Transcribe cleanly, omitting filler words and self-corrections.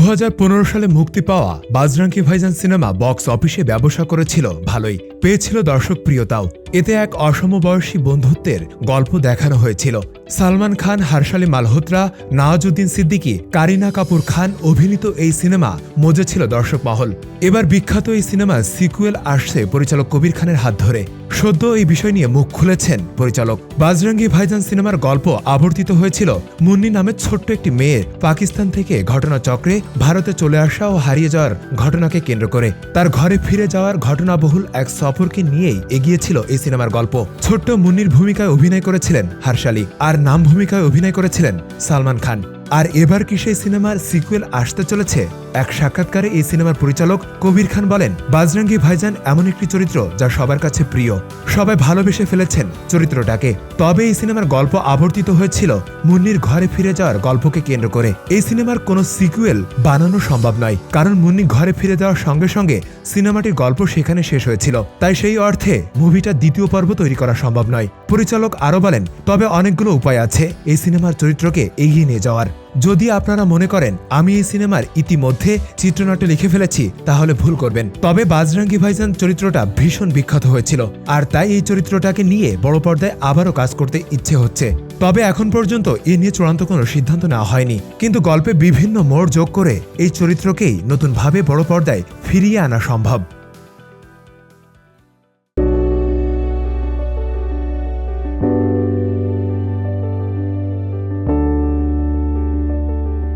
সালে মুক্তি পাওয়া বাজরাঙ্গি ভাইজান সিনেমা বক্স অফিসে ব্যবসা করেছিল ভালোই, পেয়েছিল দর্শক প্রিয়তাও। এতে এক অসমবয়সী বন্ধুত্বের গল্প দেখানো হয়েছিল। সালমান খান, হার্শালি মালহোত্রা, নওয়াজুদ্দিন সিদ্দিকী, কারিনা কাপুর খান অভিনীত এই সিনেমা মজেছিল দর্শক মহল। এবার বিখ্যাত এই সিনেমার সিকুয়েল আসছে পরিচালক কবির খানের হাত ধরে। সদ্য এই বিষয় নিয়ে মুখ খুলেছেন পরিচালক। বাজরাঙ্গি ভাইজান সিনেমার গল্প আবর্তিত হয়েছিল মুন্নি নামের ছোট্ট একটি মেয়ের পাকিস্তান থেকে ঘটনাচক্রে ভারতে চলে আসা ও হারিয়ে যাওয়ার ঘটনাকে কেন্দ্র করে। তার ঘরে ফিরে যাওয়ার ঘটনাবহুল এক সফরকে নিয়েই এগিয়েছিল এই সিনেমার গল্প। ছোট্ট মুন্নির ভূমিকায় অভিনয় করেছিলেন হার্শালি, আর নাম ভূমিকায় অভিনয় করেছিলেন সালমান খান। আর এবার কি সেই সিনেমার সিকুয়েল আসতে চলেছে? এক সাক্ষাৎকারে এই সিনেমার পরিচালক কবির খান বলেন, বাজরাঙ্গি ভাইজান এমন একটি চরিত্র যা সবার কাছে প্রিয়, সবাই ভালোবেসে ফেলেছেন চরিত্রটাকে। তবে এই সিনেমার গল্প আবর্তিত হয়েছিল মুন্নির ঘরে ফিরে যাওয়ার গল্পকে কেন্দ্র করে। এই সিনেমার কোনো সিকুয়েল বানানো সম্ভব নয়, কারণ মুন্নি ঘরে ফিরে যাওয়ার সঙ্গে সঙ্গে সিনেমাটির গল্প সেখানে শেষ হয়েছিল। তাই সেই অর্থে মুভিটা দ্বিতীয় পর্ব তৈরি করা সম্ভব নয়। পরিচালক আরও বলেন, তবে অনেকগুলো উপায় আছে এই সিনেমার চরিত্রকে এগিয়ে নিয়ে যাওয়ার। যদি আপনারা মনে করেন আমি এই সিনেমার ইতিমধ্যে চিত্রনাট্য লিখে ফেলেছি, তাহলে ভুল করবেন। তবে বাজরাঙ্গি ভাইজান চরিত্রটা ভীষণ বিখ্যাত হয়েছিল, আর তাই এই চরিত্রটাকে নিয়ে বড় পর্দায় আবারও কাজ করতে ইচ্ছে হচ্ছে। তবে এখন পর্যন্ত এ নিয়ে চূড়ান্ত কোনো সিদ্ধান্ত নেওয়া হয়নি, কিন্তু গল্পে বিভিন্ন মোড় যোগ করে এই চরিত্রকেই নতুনভাবে বড় পর্দায় ফিরিয়ে আনা সম্ভব।